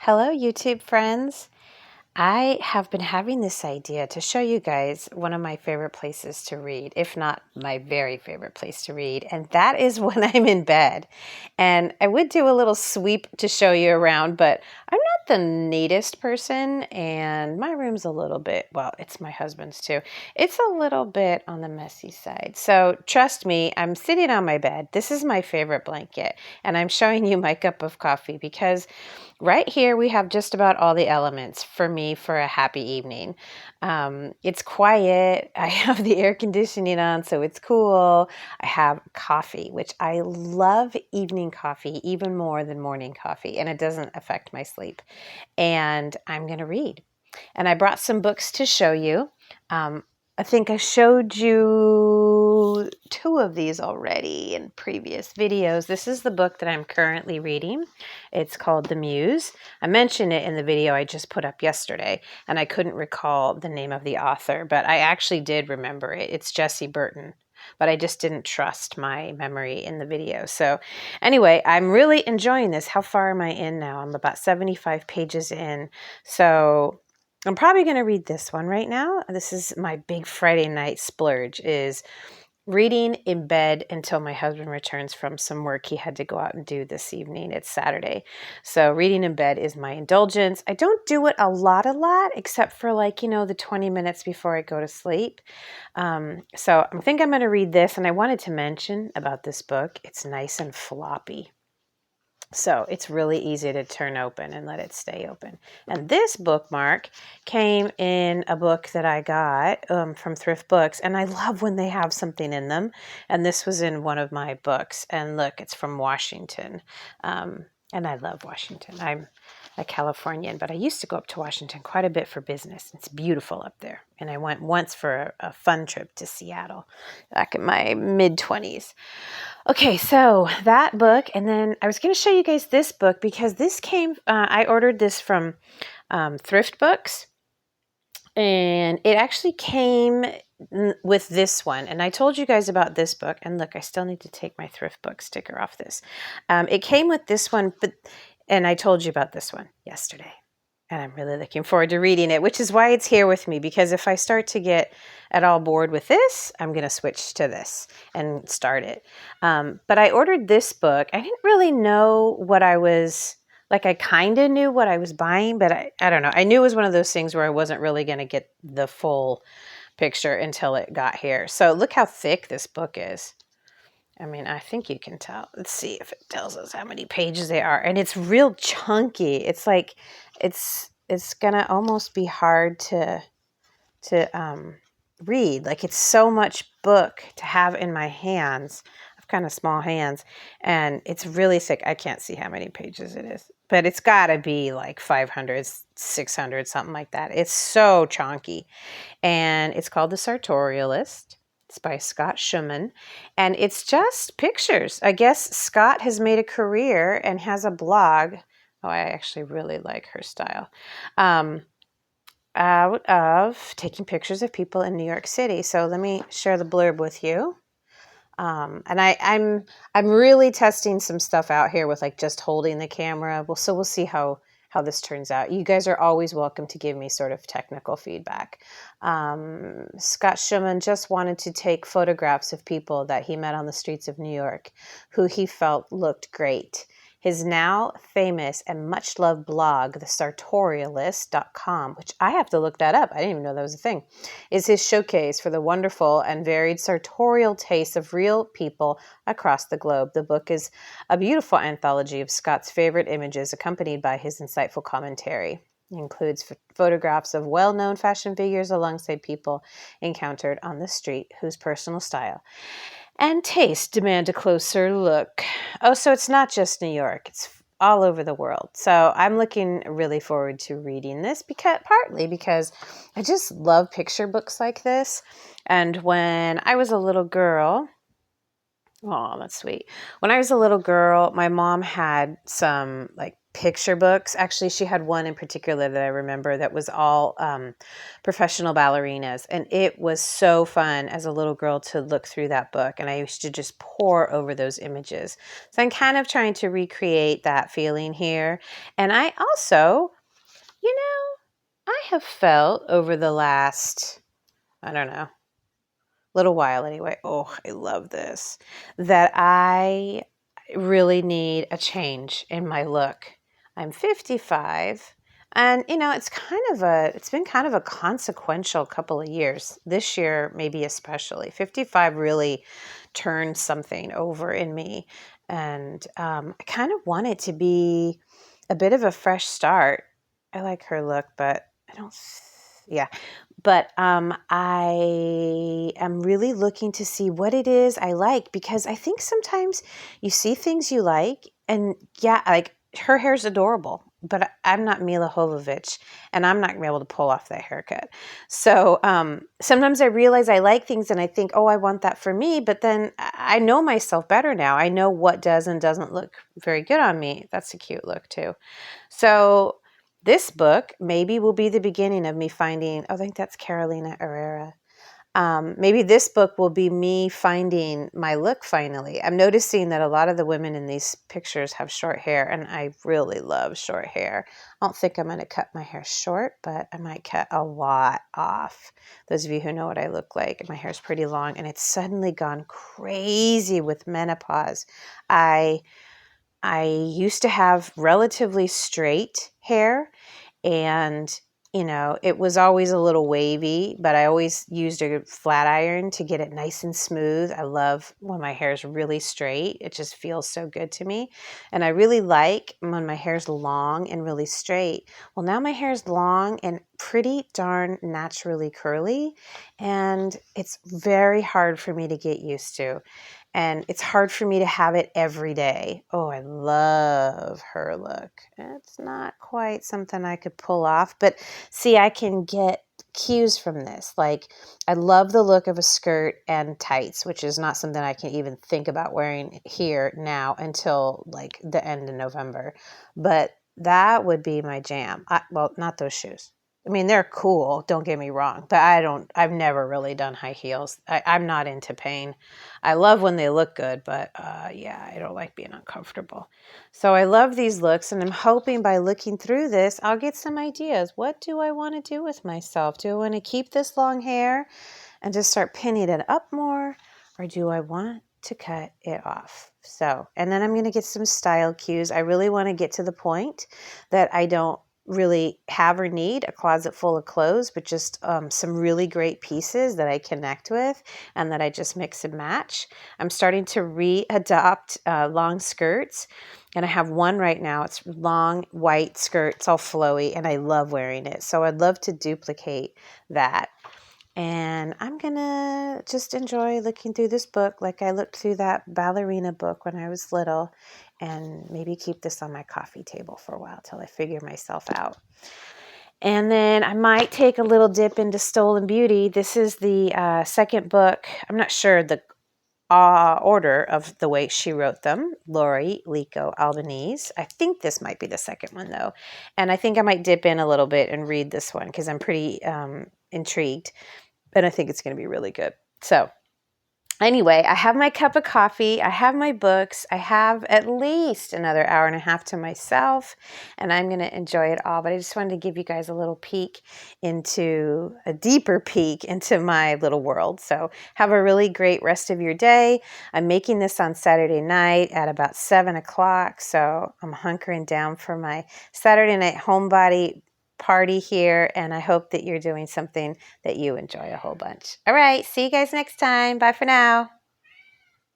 Hello, YouTube friends. I have been having this idea to show you guys one of my favorite places to read, if not my very favorite place to read, and that is when I'm in bed. And I would do a little sweep to show you around, but I'm not the neatest person, and my room's a little bit, well, it's my husband's too. It's a little bit on the messy side. So trust me, I'm sitting on my bed. This is my favorite blanket, and I'm showing you my cup of coffee because right here we have just about all the elements for me for a happy evening. It's quiet. I have the air conditioning on, so it's cool. I have coffee, which I love evening coffee even more than morning coffee, and it doesn't affect my sleep. And I'm going to read. And I brought some books to show you. I think I showed you two of these already in previous videos. This is the book that I'm currently reading. It's called The Muse. I mentioned it in the video I just put up yesterday, and I couldn't recall the name of the author, but I actually did remember it. It's Jessie Burton, but I just didn't trust my memory in the video. So anyway, I'm really enjoying this. How far am I in now? I'm about 75 pages in. So I'm probably going to read this one right now. This is my big Friday night splurge, is reading in bed until my husband returns from some work he had to go out and do this evening. It's Saturday. So reading in bed is my indulgence. I don't do it a lot, except for the 20 minutes before I go to sleep. So I think I'm going to read this. And I wanted to mention about this book, it's nice and floppy. So it's really easy to turn open and let it stay open. And this bookmark came in a book that I got from Thrift Books. And I love when they have something in them. And this was in one of my books. And look, it's from Washington. And I love Washington. I'm a Californian, but I used to go up to Washington quite a bit for business. It's beautiful up there. And I went once for a fun trip to Seattle back in my mid-20s. Okay, so that book, and then I was going to show you guys this book because this came, I ordered this from Thrift Books, and it actually came with this one. And I told you guys about this book, and look, I still need to take my Thrift Book sticker off this. It came with this one, and I told you about this one yesterday. And I'm really looking forward to reading it, which is why it's here with me, because if I start to get at all bored with this, I'm going to switch to this and start it. But I ordered this book. I didn't really know what I was, I kind of knew what I was buying, but I don't know. I knew it was one of those things where I wasn't really going to get the full picture until it got here. So look how thick this book is. I mean, I think you can tell. Let's see if it tells us how many pages they are. And it's real chunky. It's like, it's gonna almost be hard to read. Like, it's so much book to have in my hands. I have kind of small hands. And it's really thick. I can't see how many pages it is. But it's got to be like 500, 600, something like that. It's so chunky. And it's called The Sartorialist. It's by Scott Schumann, and it's just pictures. I guess Scott has made a career and has a blog. Oh, I actually really like her style. Out of taking pictures of people in New York City. So let me share the blurb with you. And I'm really testing some stuff out here with just holding the camera. So we'll see how this turns out. You guys are always welcome to give me sort of technical feedback. Scott Schumann just wanted to take photographs of people that he met on the streets of New York who he felt looked great. His now famous and much loved blog, thesartorialist.com, which I have to look that up. I didn't even know that was a thing, is his showcase for the wonderful and varied sartorial tastes of real people across the globe. The book is a beautiful anthology of Scott's favorite images accompanied by his insightful commentary. It includes photographs of well-known fashion figures alongside people encountered on the street whose personal style and taste demand a closer look. Oh, so it's not just New York. It's all over the world. So I'm looking really forward to reading this, partly because I just love picture books like this. And when I was a little girl, oh, that's sweet. When I was a little girl, my mom had some picture books. Actually, she had one in particular that I remember that was all professional ballerinas. And it was so fun as a little girl to look through that book. And I used to just pore over those images. So I'm kind of trying to recreate that feeling here. And I also, you know, I have felt over the last, I don't know, little while anyway. Oh, I love this. That I really need a change in my look. I'm 55 and it's been kind of a consequential couple of years. This year maybe especially. 55 really turned something over in me, and I kind of want it to be a bit of a fresh start. I like her look, but I don't yeah, but I am really looking to see what it is I like, because I think sometimes you see things you like, and yeah, like her hair's adorable, but I'm not Mila Jovovich, and I'm not gonna be able to pull off that haircut. So sometimes I realize I like things, and I think, oh, I want that for me, but then I know myself better now. I know what does and doesn't look very good on me. That's a cute look too. So this book maybe will be the beginning of me finding, I think that's Carolina Herrera. Maybe this book will be me finding my look finally. I'm noticing that a lot of the women in these pictures have short hair, and I really love short hair. I don't think I'm going to cut my hair short, but I might cut a lot off. Those of you who know what I look like, my hair's pretty long, and it's suddenly gone crazy with menopause. I used to have relatively straight hair, and it was always a little wavy, but I always used a flat iron to get it nice and smooth. I love when my hair is really straight. It just feels so good to me. And I really like when my hair's long and really straight. Well, now my hair is long and pretty darn naturally curly, and it's very hard for me to get used to. And it's hard for me to have it every day. Oh, I love her look. It's not quite something I could pull off, but see, I can get cues from this. Like, I love the look of a skirt and tights, which is not something I can even think about wearing here now until like the end of November. But that would be my jam. Well, not those shoes. I mean, they're cool, don't get me wrong, but I've never really done high heels. I'm not into pain. I love when they look good, but yeah, I don't like being uncomfortable. So I love these looks, and I'm hoping by looking through this, I'll get some ideas. What do I want to do with myself? Do I want to keep this long hair and just start pinning it up more, or do I want to cut it off? So, and then I'm going to get some style cues. I really want to get to the point that I don't really have or need a closet full of clothes, but just some really great pieces that I connect with and that I just mix and match. I'm starting to readopt long skirts, and I have one right now. It's long white skirt. It's all flowy, and I love wearing it. So I'd love to duplicate that. And I'm going to just enjoy looking through this book like I looked through that ballerina book when I was little, and maybe keep this on my coffee table for a while till I figure myself out. And then I might take a little dip into Stolen Beauty. This is the second book. I'm not sure the order of the way she wrote them. Lori Lico Albanese. I think this might be the second one, though. And I think I might dip in a little bit and read this one because I'm pretty intrigued. And I think it's going to be really good. So anyway, I have my cup of coffee, I have my books, I have at least another hour and a half to myself, and I'm going to enjoy it all. But I just wanted to give you guys a little a deeper peek into my little world. So have a really great rest of your day. I'm making this on Saturday night at about 7 o'clock, so I'm hunkering down for my Saturday night homebody party here, and I hope that you're doing something that you enjoy a whole bunch. All right, see you guys next time. Bye for now.